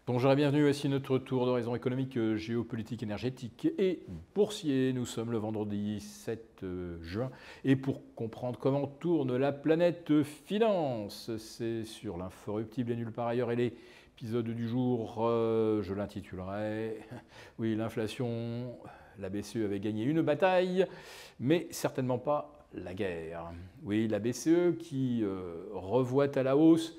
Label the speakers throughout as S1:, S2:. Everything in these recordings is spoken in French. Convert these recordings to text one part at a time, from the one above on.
S1: Bonjour et bienvenue, voici notre tour d'horizon économique, géopolitique, énergétique et boursier. Nous sommes le vendredi 7 juin et pour comprendre comment tourne la planète finance, c'est sur l'inforruptible et nulle part ailleurs et l'épisode du jour, je l'intitulerai « Oui, l'inflation, la BCE avait gagné une bataille, mais certainement pas la guerre ». Oui, la BCE qui revoit à la hausse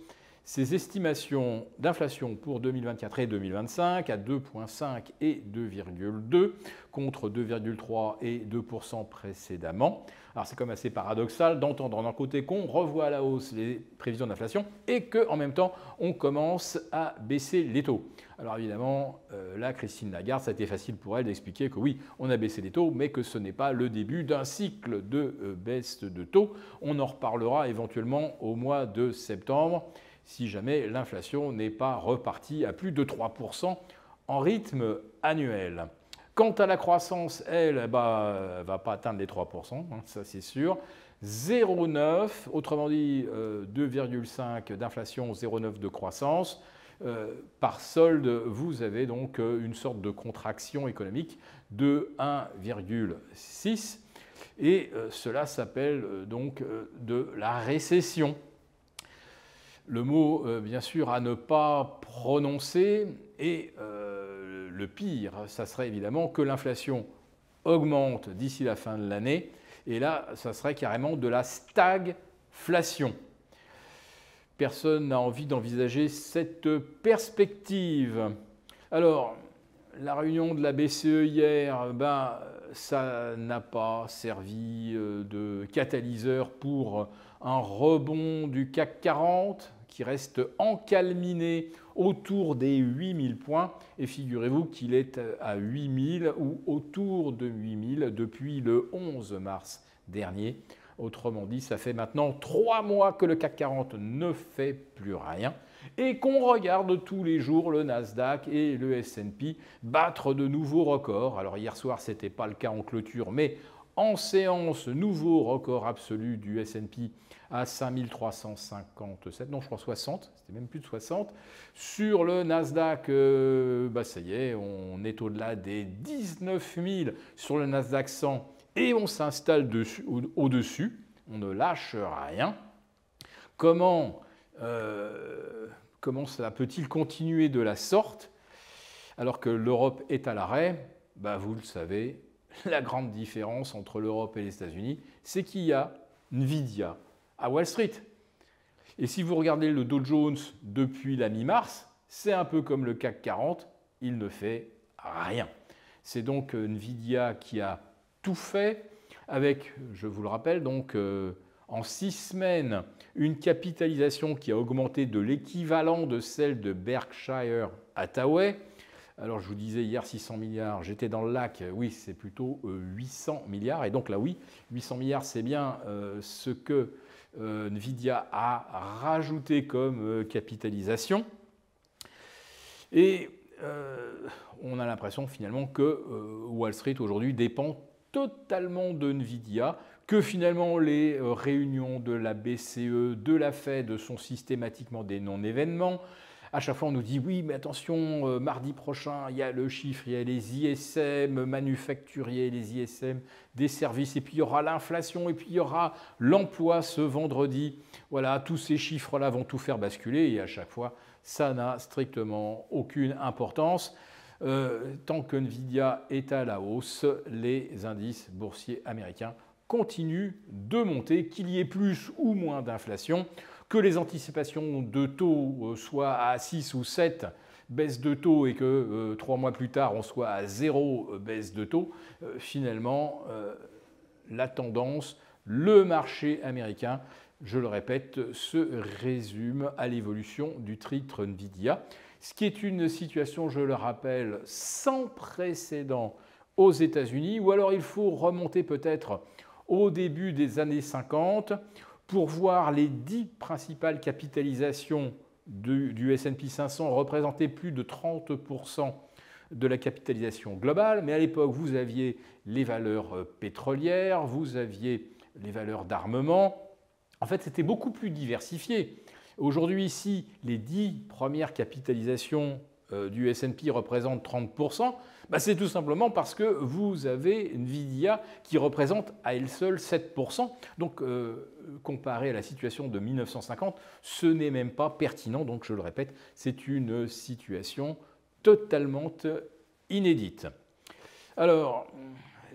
S1: ses estimations d'inflation pour 2024 et 2025 à 2,5 et 2,2 contre 2,3 et 2% précédemment. Alors c'est quand même assez paradoxal d'entendre d'un côté qu'on revoit à la hausse les prévisions d'inflation et qu'en même temps on commence à baisser les taux. Alors évidemment, là Christine Lagarde, ça a été facile pour elle d'expliquer que oui, on a baissé les taux, mais que ce n'est pas le début d'un cycle de baisse de taux. On en reparlera éventuellement au mois de septembre, si jamais l'inflation n'est pas repartie à plus de 3% en rythme annuel. Quant à la croissance, elle ne va pas atteindre les 3%, ça c'est sûr. 0,9, autrement dit 2,5 d'inflation, 0,9 de croissance. Par solde, vous avez donc une sorte de contraction économique de 1,6 et cela s'appelle donc de la récession. Le mot, bien sûr, à ne pas prononcer. Et le pire, ça serait évidemment que l'inflation augmente d'ici la fin de l'année. Et là, ça serait carrément de la stagflation. Personne n'a envie d'envisager cette perspective. Alors, la réunion de la BCE hier, ça n'a pas servi de catalyseur pour un rebond du CAC 40 qui reste encalminé autour des 8000 points. Et figurez-vous qu'il est à 8000 ou autour de 8000 depuis le 11 mars dernier. Autrement dit, ça fait maintenant 3 mois que le CAC 40 ne fait plus rien et qu'on regarde tous les jours le Nasdaq et le S&P battre de nouveaux records. Alors hier soir, ce n'était pas le cas en clôture, mais en séance, nouveau record absolu du S&P à 5357, non je crois 60, c'était même plus de 60. Sur le Nasdaq, ça y est, on est au-delà des 19 000 sur le Nasdaq 100 et on s'installe au-dessus, on ne lâche rien. Comment cela peut-il continuer de la sorte alors que l'Europe est à l'arrêt? Vous le savez, la grande différence entre l'Europe et les États-Unis, c'est qu'il y a Nvidia à Wall Street. Et si vous regardez le Dow Jones depuis la mi-mars, c'est un peu comme le CAC 40, il ne fait rien. C'est donc Nvidia qui a tout fait avec, je vous le rappelle, donc en 6 semaines, une capitalisation qui a augmenté de l'équivalent de celle de Berkshire Hathaway. Alors je vous disais hier 600 milliards, j'étais dans le lac, oui c'est plutôt 800 milliards. Et donc là oui, 800 milliards c'est bien ce que Nvidia a rajouté comme capitalisation. Et on a l'impression finalement que Wall Street aujourd'hui dépend totalement de Nvidia, que finalement les réunions de la BCE, de la Fed sont systématiquement des non-événements. À chaque fois, on nous dit oui, mais attention, mardi prochain, il y a le chiffre, il y a les ISM manufacturiers, les ISM des services, et puis il y aura l'inflation, et puis il y aura l'emploi ce vendredi. Voilà, tous ces chiffres-là vont tout faire basculer, et à chaque fois, ça n'a strictement aucune importance. Tant que Nvidia est à la hausse, les indices boursiers américains continuent de monter, qu'il y ait plus ou moins d'inflation, que les anticipations de taux soient à 6 ou 7 baisse de taux et que 3 mois plus tard on soit à 0 baisse de taux, finalement la tendance, le marché américain, je le répète, se résume à l'évolution du titre Nvidia, ce qui est une situation, je le rappelle, sans précédent aux États-Unis, ou alors il faut remonter peut-être au début des années 50 pour voir les 10 principales capitalisations du S&P 500 représenter plus de 30% de la capitalisation globale. Mais à l'époque, vous aviez les valeurs pétrolières, vous aviez les valeurs d'armement. En fait, c'était beaucoup plus diversifié. Aujourd'hui, ici, les 10 premières capitalisations du S&P représente 30%, c'est tout simplement parce que vous avez Nvidia qui représente à elle seule 7%. Donc, comparé à la situation de 1950, ce n'est même pas pertinent. Donc, je le répète, c'est une situation totalement inédite. Alors,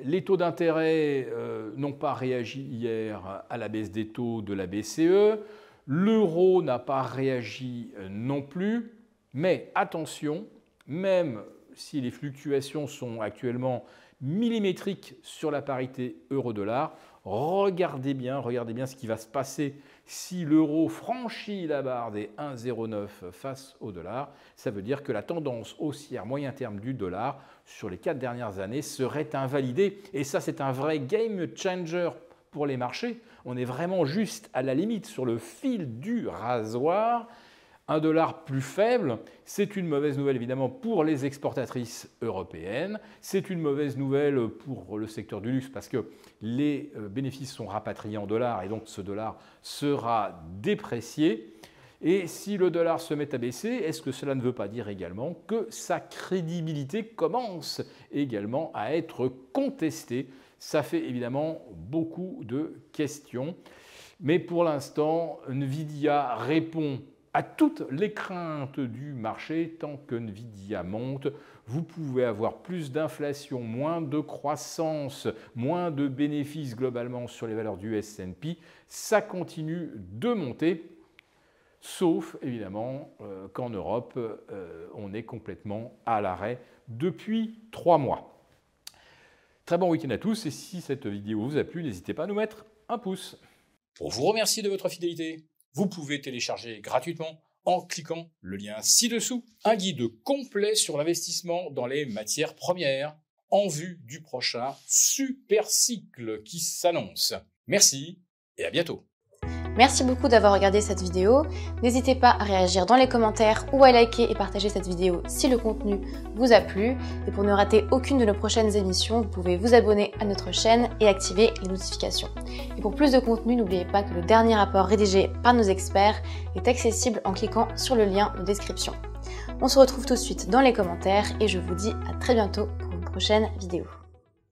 S1: les taux d'intérêt n'ont pas réagi hier à la baisse des taux de la BCE. L'euro n'a pas réagi non plus. Mais attention, même si les fluctuations sont actuellement millimétriques sur la parité euro-dollar, regardez bien ce qui va se passer si l'euro franchit la barre des 1,09 face au dollar. Ça veut dire que la tendance haussière moyen terme du dollar sur les 4 dernières années serait invalidée. Et ça, c'est un vrai game changer pour les marchés. On est vraiment juste à la limite sur le fil du rasoir. Un dollar plus faible, c'est une mauvaise nouvelle évidemment pour les exportatrices européennes. C'est une mauvaise nouvelle pour le secteur du luxe parce que les bénéfices sont rapatriés en dollars et donc ce dollar sera déprécié. Et si le dollar se met à baisser, est-ce que cela ne veut pas dire également que sa crédibilité commence également à être contestée? Ça fait évidemment beaucoup de questions. Mais pour l'instant, Nvidia répond à toutes les craintes du marché. Tant que Nvidia monte, vous pouvez avoir plus d'inflation, moins de croissance, moins de bénéfices globalement sur les valeurs du S&P. Ça continue de monter, sauf évidemment qu'en Europe, on est complètement à l'arrêt depuis 3 mois. Très bon week-end à tous et si cette vidéo vous a plu, n'hésitez pas à nous mettre un pouce. Pour vous remercier de votre fidélité, vous pouvez télécharger gratuitement, en cliquant le lien ci-dessous, un guide complet sur l'investissement dans les matières premières en vue du prochain super cycle qui s'annonce. Merci et à bientôt.
S2: Merci beaucoup d'avoir regardé cette vidéo. N'hésitez pas à réagir dans les commentaires ou à liker et partager cette vidéo si le contenu vous a plu. Et pour ne rater aucune de nos prochaines émissions, vous pouvez vous abonner à notre chaîne et activer les notifications. Et pour plus de contenu, n'oubliez pas que le dernier rapport rédigé par nos experts est accessible en cliquant sur le lien de description. On se retrouve tout de suite dans les commentaires et je vous dis à très bientôt pour une prochaine vidéo.